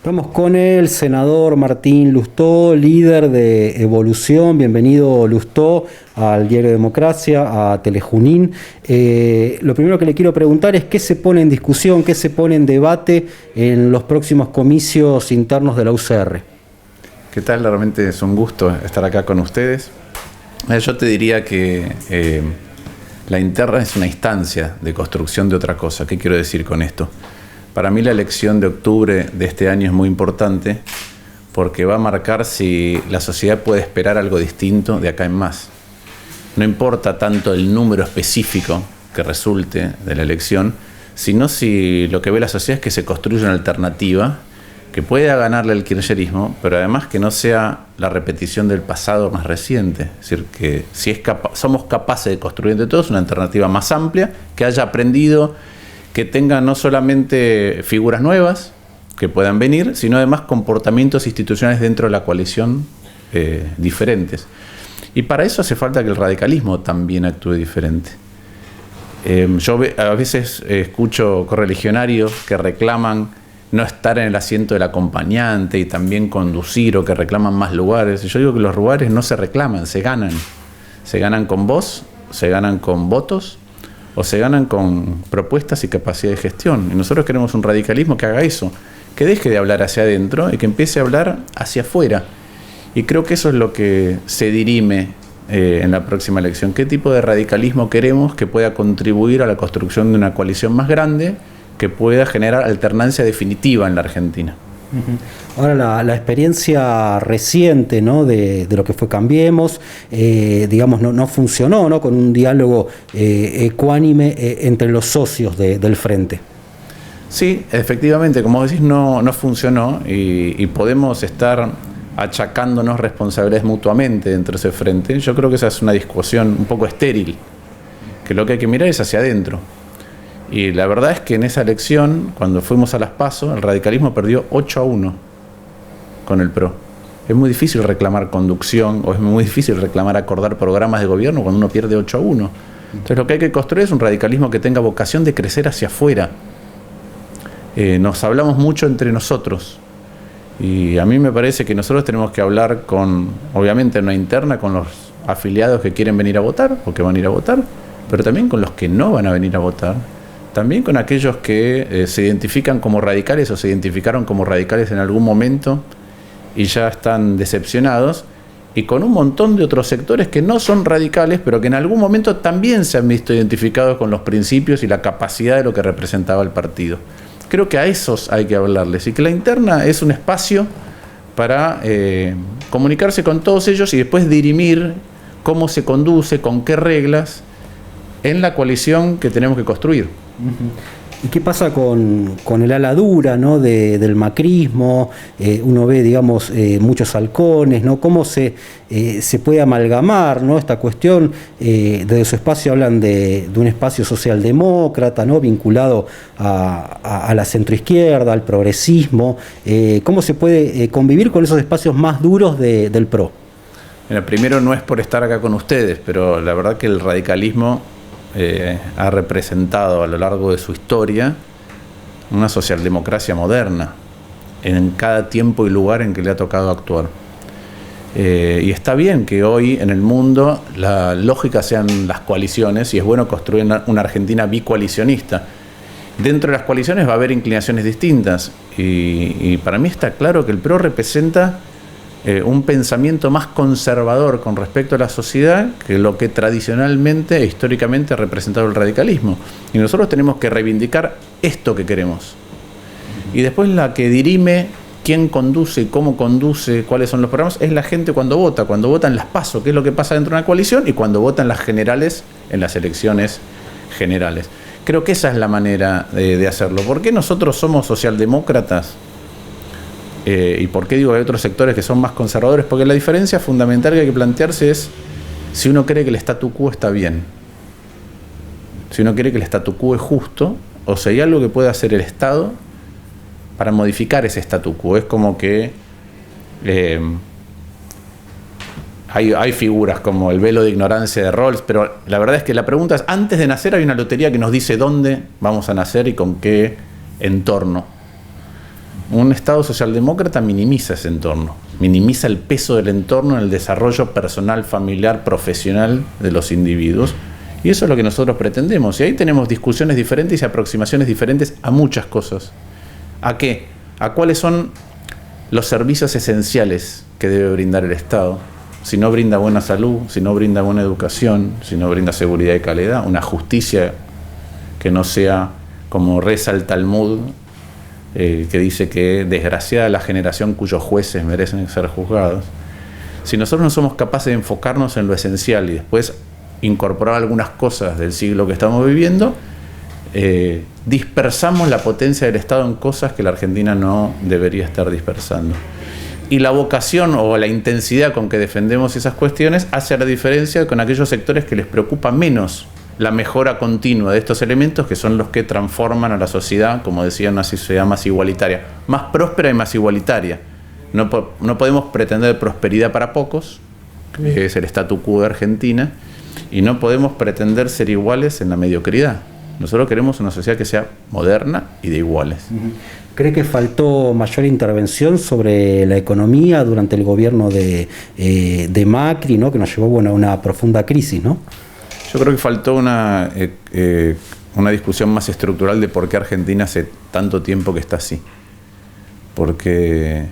Estamos con el senador Martín Lustó, líder de Evolución. Bienvenido, Lustó, al Diario Democracia, a Telejunín. Lo primero que le quiero preguntar es qué se pone en discusión, qué se pone en debate en los próximos comicios internos de la UCR. ¿Qué tal? Realmente es un gusto estar acá con ustedes. Yo te diría que la interna es una instancia de construcción de otra cosa. ¿Qué quiero decir con esto? Para mí la elección de octubre de este año es muy importante porque va a marcar si la sociedad puede esperar algo distinto de acá en más. No importa tanto el número específico que resulte de la elección, sino si lo que ve la sociedad es que se construye una alternativa que pueda ganarle al kirchnerismo, pero además que no sea la repetición del pasado más reciente. Es decir, que si somos capaces de construir entre todos una alternativa más amplia, que haya aprendido, que tenga no solamente figuras nuevas que puedan venir, sino además comportamientos institucionales dentro de la coalición diferentes. Y para eso hace falta que el radicalismo también actúe diferente. Yo a veces escucho correligionarios que reclaman no estar en el asiento del acompañante y también conducir, o que reclaman más lugares. Yo digo que los lugares no se reclaman, se ganan. Se ganan con voz, se ganan con votos, o se ganan con propuestas y capacidad de gestión. Y nosotros queremos un radicalismo que haga eso, que deje de hablar hacia adentro y que empiece a hablar hacia afuera. Y creo que eso es lo que se dirime en la próxima elección. ¿Qué tipo de radicalismo queremos que pueda contribuir a la construcción de una coalición más grande, que pueda generar alternancia definitiva en la Argentina? Ahora la experiencia reciente, ¿no?, de lo que fue Cambiemos, digamos, no funcionó, ¿no?, con un diálogo ecuánime entre los socios del Frente. Sí, efectivamente, como decís, no funcionó y podemos estar achacándonos responsabilidades mutuamente dentro de ese Frente. Yo creo que esa es una discusión un poco estéril, que lo que hay que mirar es hacia adentro. Y la verdad es que en esa elección, cuando fuimos a las PASO, el radicalismo perdió 8-1 con el PRO. Es muy difícil reclamar conducción, o es muy difícil reclamar acordar programas de gobierno cuando uno pierde 8-1. Entonces lo que hay que construir es un radicalismo que tenga vocación de crecer hacia afuera. Nos hablamos mucho entre nosotros. Y a mí me parece que nosotros tenemos que hablar obviamente en una interna, con los afiliados que quieren venir a votar, o que van a ir a votar, pero también con los que no van a venir a votar. También con aquellos que se identifican como radicales o se identificaron como radicales en algún momento y ya están decepcionados, y con un montón de otros sectores que no son radicales, pero que en algún momento también se han visto identificados con los principios y la capacidad de lo que representaba el partido. Creo que a esos hay que hablarles, y que la interna es un espacio para comunicarse con todos ellos y después dirimir cómo se conduce, con qué reglas, en la coalición que tenemos que construir. ¿Y qué pasa con el ala dura, ¿no?, del macrismo? Uno ve, digamos, muchos halcones, ¿no? ¿Cómo se puede amalgamar, ¿no?, esta cuestión? Desde su espacio hablan de un espacio socialdemócrata, ¿no?, vinculado a la centroizquierda, al progresismo. ¿Cómo se puede convivir con esos espacios más duros del PRO? Mira, primero, no es por estar acá con ustedes, pero la verdad que el radicalismo ha representado a lo largo de su historia una socialdemocracia moderna en cada tiempo y lugar en que le ha tocado actuar. Y está bien que hoy en el mundo la lógica sean las coaliciones, y es bueno construir una Argentina bicoalicionista. Dentro de las coaliciones va a haber inclinaciones distintas, y para mí está claro que el PRO representa un pensamiento más conservador con respecto a la sociedad que lo que tradicionalmente e históricamente ha representado el radicalismo. Y nosotros tenemos que reivindicar esto que queremos. Y después la que dirime quién conduce, cómo conduce, cuáles son los programas, es la gente cuando vota en las PASO, que es lo que pasa dentro de una coalición, y cuando vota en las generales, en las elecciones generales. Creo que esa es la manera de hacerlo. ¿Por qué nosotros somos socialdemócratas? ¿Y por qué digo que hay otros sectores que son más conservadores? Porque la diferencia fundamental que hay que plantearse es si uno cree que el statu quo está bien, si uno cree que el statu quo es justo, o si hay algo que puede hacer el Estado para modificar ese statu quo. Es como que hay figuras como el velo de ignorancia de Rawls, pero la verdad es que la pregunta es, antes de nacer hay una lotería que nos dice dónde vamos a nacer y con qué entorno. Un Estado socialdemócrata minimiza ese entorno, minimiza el peso del entorno en el desarrollo personal, familiar, profesional de los individuos. Y eso es lo que nosotros pretendemos. Y ahí tenemos discusiones diferentes y aproximaciones diferentes a muchas cosas. ¿A qué? A cuáles son los servicios esenciales que debe brindar el Estado. Si no brinda buena salud, si no brinda buena educación, si no brinda seguridad y calidad, una justicia que no sea como reza el Talmud, que dice que desgraciada la generación cuyos jueces merecen ser juzgados. Si nosotros no somos capaces de enfocarnos en lo esencial y después incorporar algunas cosas del siglo que estamos viviendo, dispersamos la potencia del Estado en cosas que la Argentina no debería estar dispersando. Y la vocación o la intensidad con que defendemos esas cuestiones hace la diferencia con aquellos sectores que les preocupa menos la mejora continua de estos elementos, que son los que transforman a la sociedad, como decía, una sociedad más igualitaria, más próspera y más igualitaria. No podemos pretender prosperidad para pocos, que es el statu quo de Argentina, y no podemos pretender ser iguales en la mediocridad. Nosotros queremos una sociedad que sea moderna y de iguales. ¿Cree que faltó mayor intervención sobre la economía durante el gobierno de Macri, ¿no? Que nos llevó a una profunda crisis, ¿no? Yo creo que faltó una discusión más estructural de por qué Argentina hace tanto tiempo que está así. Porque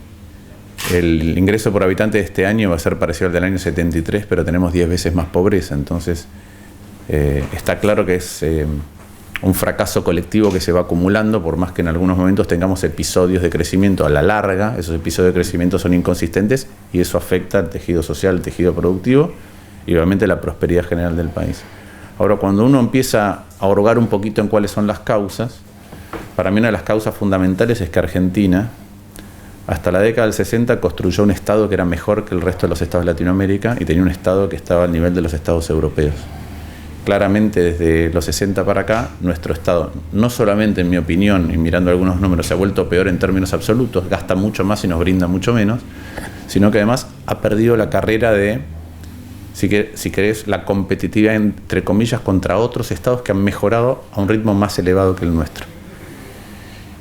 el ingreso por habitante de este año va a ser parecido al del año 73, pero tenemos 10 veces más pobreza. Entonces, está claro que es un fracaso colectivo que se va acumulando, por más que en algunos momentos tengamos episodios de crecimiento a la larga. Esos episodios de crecimiento son inconsistentes y eso afecta al tejido social, al tejido productivo y obviamente la prosperidad general del país. Ahora, cuando uno empieza a hurgar un poquito en cuáles son las causas, para mí una de las causas fundamentales es que Argentina, hasta la década del 60, construyó un Estado que era mejor que el resto de los estados de Latinoamérica y tenía un Estado que estaba al nivel de los estados europeos. Claramente, desde los 60 para acá, nuestro Estado, no solamente en mi opinión, y mirando algunos números, se ha vuelto peor en términos absolutos, gasta mucho más y nos brinda mucho menos, sino que además ha perdido la carrera de, si querés, la competitividad, entre comillas, contra otros estados que han mejorado a un ritmo más elevado que el nuestro.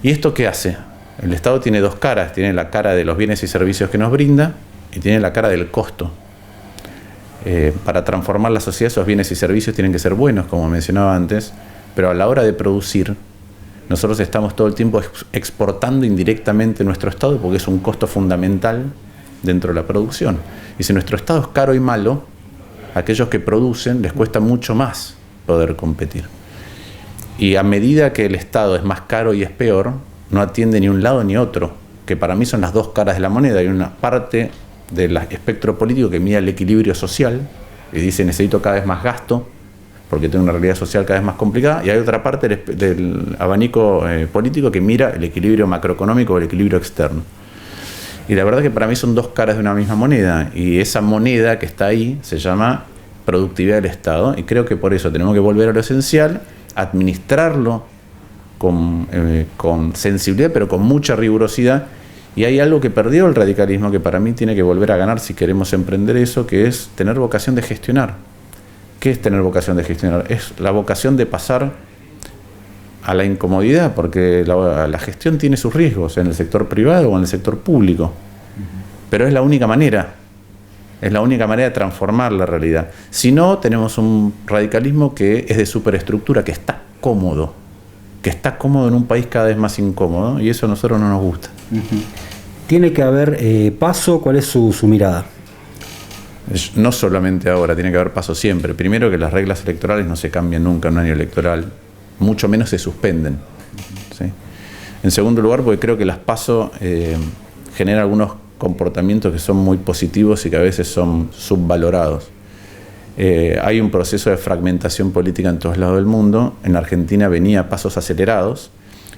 ¿Y esto qué hace? El Estado tiene dos caras, tiene la cara de los bienes y servicios que nos brinda y tiene la cara del costo. Para transformar la sociedad, esos bienes y servicios tienen que ser buenos, como mencionaba antes, pero a la hora de producir, nosotros estamos todo el tiempo exportando indirectamente nuestro Estado porque es un costo fundamental dentro de la producción. Y si nuestro Estado es caro y malo, a aquellos que producen les cuesta mucho más poder competir. Y a medida que el Estado es más caro y es peor, no atiende ni un lado ni otro, que para mí son las dos caras de la moneda. Hay una parte del espectro político que mira el equilibrio social y dice necesito cada vez más gasto porque tengo una realidad social cada vez más complicada, y hay otra parte del abanico político que mira el equilibrio macroeconómico o el equilibrio externo. Y la verdad que para mí son dos caras de una misma moneda, y esa moneda que está ahí se llama productividad del Estado, y creo que por eso tenemos que volver a lo esencial, administrarlo con sensibilidad pero con mucha rigurosidad. Y hay algo que perdió el radicalismo que para mí tiene que volver a ganar si queremos emprender eso, que es tener vocación de gestionar. ¿Qué es tener vocación de gestionar? Es la vocación de pasar a la incomodidad, porque la gestión tiene sus riesgos en el sector privado o en el sector público. Pero es la única manera. Es la única manera de transformar la realidad. Si no, tenemos un radicalismo que es de superestructura, que está cómodo en un país cada vez más incómodo, y eso a nosotros no nos gusta. ¿Tiene que haber paso? ¿Cuál es su mirada? No solamente ahora, tiene que haber paso siempre. Primero, que las reglas electorales no se cambian nunca en un año electoral, mucho menos se suspenden, ¿sí? En segundo lugar, porque creo que las PASO generan algunos comportamientos que son muy positivos y que a veces son subvalorados. Hay un proceso de fragmentación política en todos lados del mundo. En Argentina venía a pasos acelerados,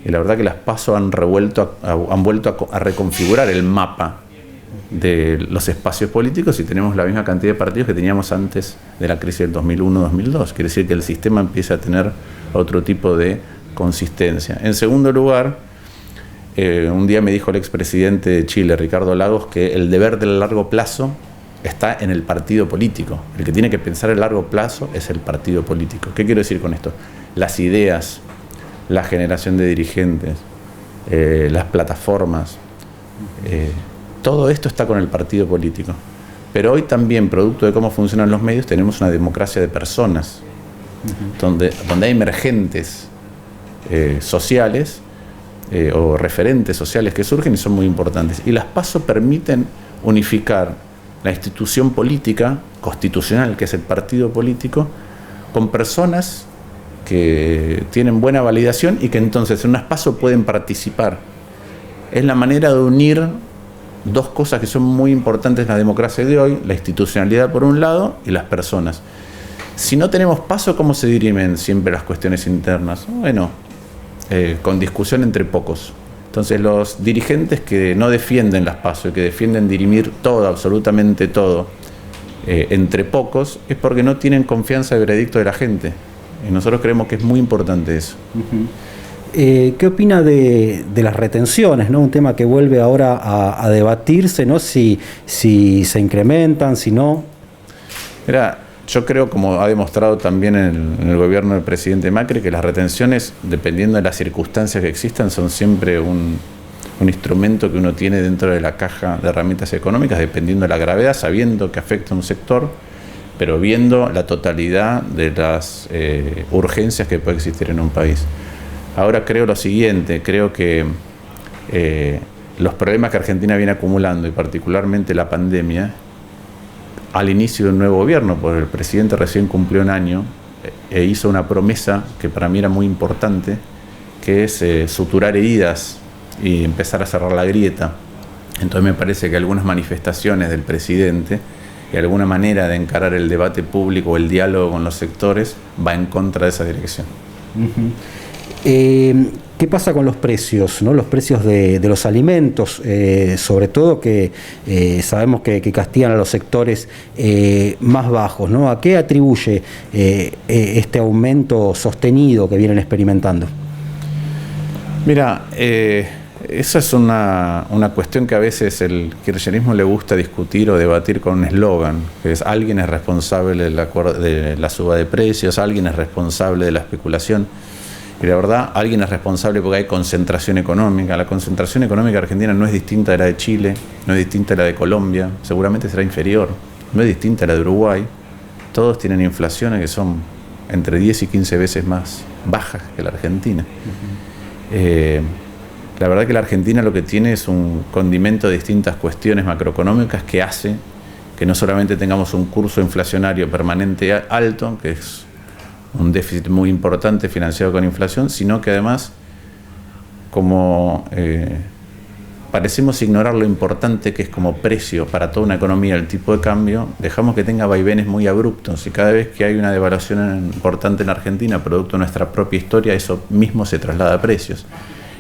y la verdad que las PASO han vuelto a reconfigurar el mapa de los espacios políticos, y tenemos la misma cantidad de partidos que teníamos antes de la crisis del 2001-2002. Quiere decir que el sistema empieza a tener otro tipo de consistencia. En segundo lugar, un día me dijo el expresidente de Chile, Ricardo Lagos, que el deber del largo plazo está en el partido político. El que tiene que pensar el largo plazo es el partido político. ¿Qué quiero decir con esto? Las ideas, la generación de dirigentes, las plataformas. Todo esto está con el partido político. Pero hoy también, producto de cómo funcionan los medios, tenemos una democracia de personas, donde hay emergentes sociales o referentes sociales que surgen y son muy importantes. Y las PASO permiten unificar la institución política, constitucional, que es el partido político, con personas que tienen buena validación y que entonces en unas PASO pueden participar. Es la manera de unir dos cosas que son muy importantes en la democracia de hoy: la institucionalidad por un lado y las personas. Si no tenemos PASO, ¿cómo se dirimen siempre las cuestiones internas? Bueno, con discusión entre pocos. Entonces los dirigentes que no defienden las PASO y que defienden dirimir todo, absolutamente todo, entre pocos, es porque no tienen confianza en el veredicto de la gente. Y nosotros creemos que es muy importante eso. ¿Qué opina de las retenciones, ¿no? Un tema que vuelve ahora a debatirse, ¿no? Si se incrementan, si no. Mira, yo creo, como ha demostrado también en el gobierno del presidente Macri, que las retenciones, dependiendo de las circunstancias que existan, son siempre un instrumento que uno tiene dentro de la caja de herramientas económicas, dependiendo de la gravedad, sabiendo que afecta a un sector, pero viendo la totalidad de las urgencias que puede existir en un país. Ahora creo lo siguiente, creo que los problemas que Argentina viene acumulando, y particularmente la pandemia, al inicio de un nuevo gobierno, porque el presidente recién cumplió un año e hizo una promesa que para mí era muy importante, que es suturar heridas y empezar a cerrar la grieta. Entonces me parece que algunas manifestaciones del presidente y alguna manera de encarar el debate público o el diálogo con los sectores va en contra de esa dirección. ¿Qué pasa con los precios, ¿no? Los precios de los alimentos, sobre todo que sabemos que castigan a los sectores más bajos, ¿no? ¿A qué atribuye este aumento sostenido que vienen experimentando? Mira, esa es una cuestión que a veces el kirchnerismo le gusta discutir o debatir con un eslogan, que es: alguien es responsable de la suba de precios, alguien es responsable de la especulación. Y la verdad, alguien es responsable porque hay concentración económica. La concentración económica argentina no es distinta de la de Chile, no es distinta de la de Colombia, seguramente será inferior, no es distinta de la de Uruguay. Todos tienen inflaciones que son entre 10 y 15 veces más bajas que la Argentina. La verdad que la Argentina lo que tiene es un condimento de distintas cuestiones macroeconómicas que hace que no solamente tengamos un curso inflacionario permanente alto, que es un déficit muy importante financiado con inflación, sino que además, como parecemos ignorar lo importante que es como precio para toda una economía el tipo de cambio, dejamos que tenga vaivenes muy abruptos, y cada vez que hay una devaluación importante en Argentina, producto de nuestra propia historia, eso mismo se traslada a precios.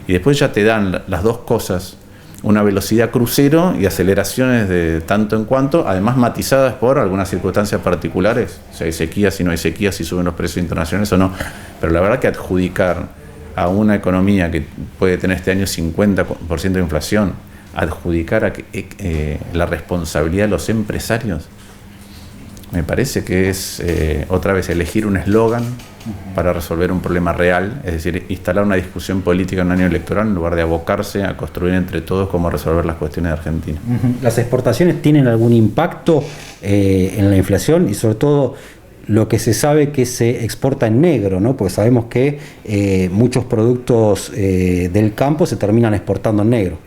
Y después ya te dan las dos cosas, una velocidad crucero y aceleraciones de tanto en cuanto, además matizadas por algunas circunstancias particulares, si hay sequía, si no hay sequía, si suben los precios internacionales o no. Pero la verdad que adjudicar a una economía que puede tener este año 50% de inflación, adjudicar a la responsabilidad de los empresarios, me parece que es otra vez elegir un eslogan para resolver un problema real, es decir, instalar una discusión política en un año electoral en lugar de abocarse a construir entre todos cómo resolver las cuestiones de Argentina. ¿Las exportaciones tienen algún impacto en la inflación? Y sobre todo lo que se sabe que se exporta en negro, ¿no? Porque sabemos que muchos productos del campo se terminan exportando en negro.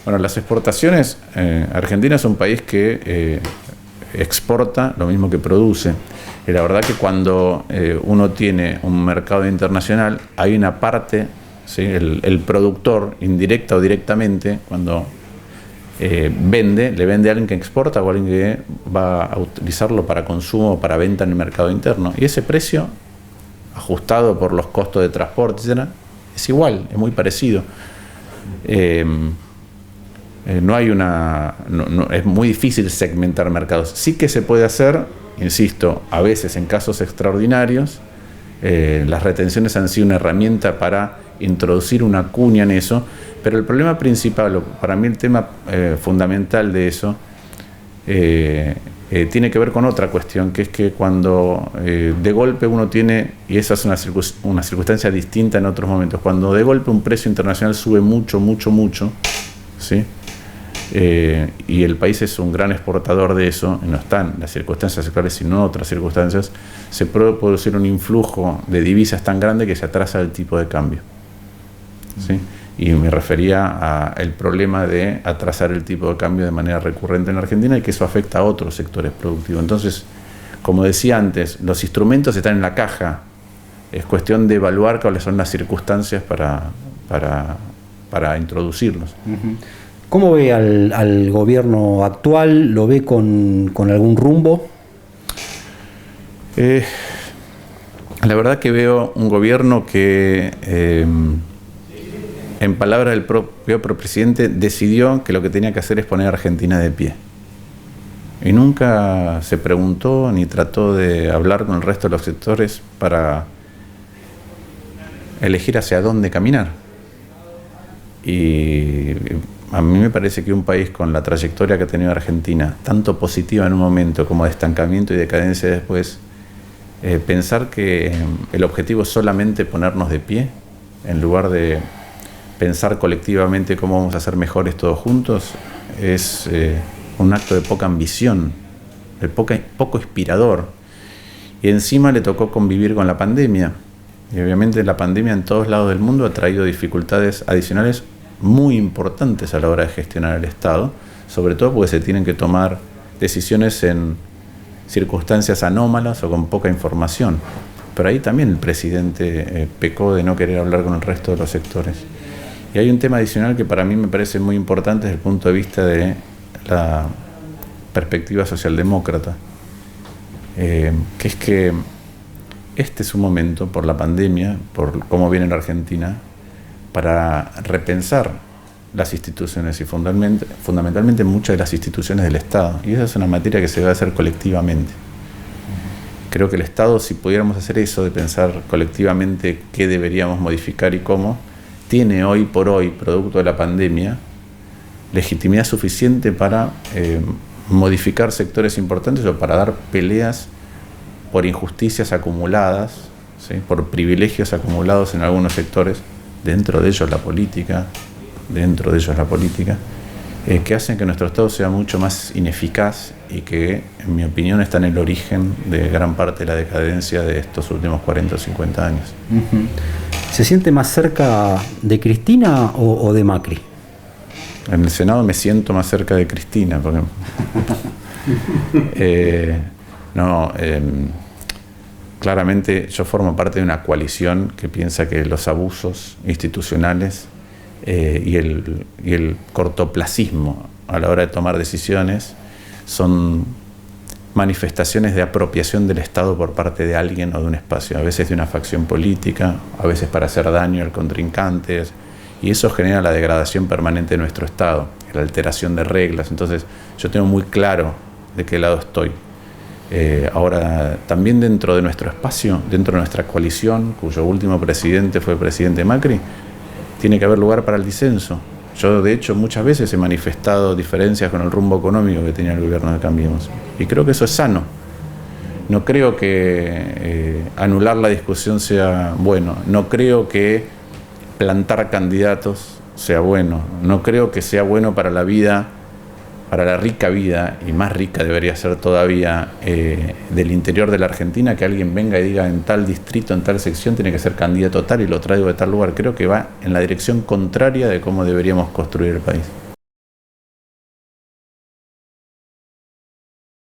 Bueno, las exportaciones, Argentina es un país que exporta lo mismo que produce. Y la verdad que cuando uno tiene un mercado internacional, hay una parte, ¿sí? El productor, indirecta o directamente, cuando vende, le vende a alguien que exporta o a alguien que va a utilizarlo para consumo o para venta en el mercado interno. Y ese precio, ajustado por los costos de transporte, etc., es igual, es muy parecido. No hay es muy difícil segmentar mercados. Sí que se puede hacer, insisto, a veces en casos extraordinarios. Las retenciones han sido una herramienta para introducir una cuña en eso, pero el problema principal, para mí el tema fundamental de eso, tiene que ver con otra cuestión, que es que cuando de golpe uno tiene, y esa es una circunstancia distinta en otros momentos, cuando de golpe un precio internacional sube mucho, ¿sí? Y el país es un gran exportador de eso, no están las circunstancias actuales sino otras circunstancias, se puede producir un influjo de divisas tan grande que se atrasa el tipo de cambio, ¿sí? Y me refería al problema de atrasar el tipo de cambio de manera recurrente en Argentina y que eso afecta a otros sectores productivos. Entonces, como decía antes, los instrumentos están en la caja, es cuestión de evaluar cuáles son las circunstancias para introducirlos. Uh-huh. ¿Cómo ve al gobierno actual? ¿Lo ve con algún rumbo? La verdad que veo un gobierno que, en palabras del propio presidente, decidió que lo que tenía que hacer es poner a Argentina de pie. Y nunca se preguntó ni trató de hablar con el resto de los sectores para elegir hacia dónde caminar. Y a mí me parece que un país con la trayectoria que ha tenido Argentina, tanto positiva en un momento como de estancamiento y decadencia después, pensar que el objetivo es solamente ponernos de pie, en lugar de pensar colectivamente cómo vamos a ser mejores todos juntos, es un acto de poca ambición, de poco inspirador. Y encima le tocó convivir con la pandemia. Y obviamente la pandemia en todos lados del mundo ha traído dificultades adicionales muy importantes a la hora de gestionar el Estado, sobre todo porque se tienen que tomar decisiones en circunstancias anómalas o con poca información. Pero ahí también el presidente pecó de no querer hablar con el resto de los sectores. Y hay un tema adicional que para mí me parece muy importante desde el punto de vista de la perspectiva socialdemócrata, que es que este es un momento, por la pandemia, por cómo viene la Argentina, para repensar las instituciones y fundamentalmente muchas de las instituciones del Estado. Y esa es una materia que se debe hacer colectivamente. Creo que el Estado, si pudiéramos hacer eso, de pensar colectivamente qué deberíamos modificar y cómo, tiene hoy por hoy, producto de la pandemia, legitimidad suficiente para modificar sectores importantes o para dar peleas por injusticias acumuladas, ¿sí? Por privilegios acumulados en algunos sectores, dentro de ellos la política, que hacen que nuestro Estado sea mucho más ineficaz y que, en mi opinión, está en el origen de gran parte de la decadencia de estos últimos 40 o 50 años. Uh-huh. ¿Se siente más cerca de Cristina o de Macri? En el Senado me siento más cerca de Cristina, porque claramente yo formo parte de una coalición que piensa que los abusos institucionales y el cortoplacismo a la hora de tomar decisiones son manifestaciones de apropiación del Estado por parte de alguien o de un espacio, a veces de una facción política, a veces para hacer daño al contrincante, y eso genera la degradación permanente de nuestro Estado, la alteración de reglas. Entonces yo tengo muy claro de qué lado estoy. Ahora, también dentro de nuestro espacio, dentro de nuestra coalición, cuyo último presidente fue el presidente Macri, tiene que haber lugar para el disenso. Yo, de hecho, muchas veces he manifestado diferencias con el rumbo económico que tenía el gobierno de Cambiemos. Y creo que eso es sano. No creo que anular la discusión sea bueno. No creo que plantar candidatos sea bueno. No creo que sea bueno para la vida, para la rica vida, y más rica debería ser todavía, del interior de la Argentina, que alguien venga y diga en tal distrito, en tal sección, tiene que ser candidato tal y lo traigo de tal lugar. Creo que va en la dirección contraria de cómo deberíamos construir el país.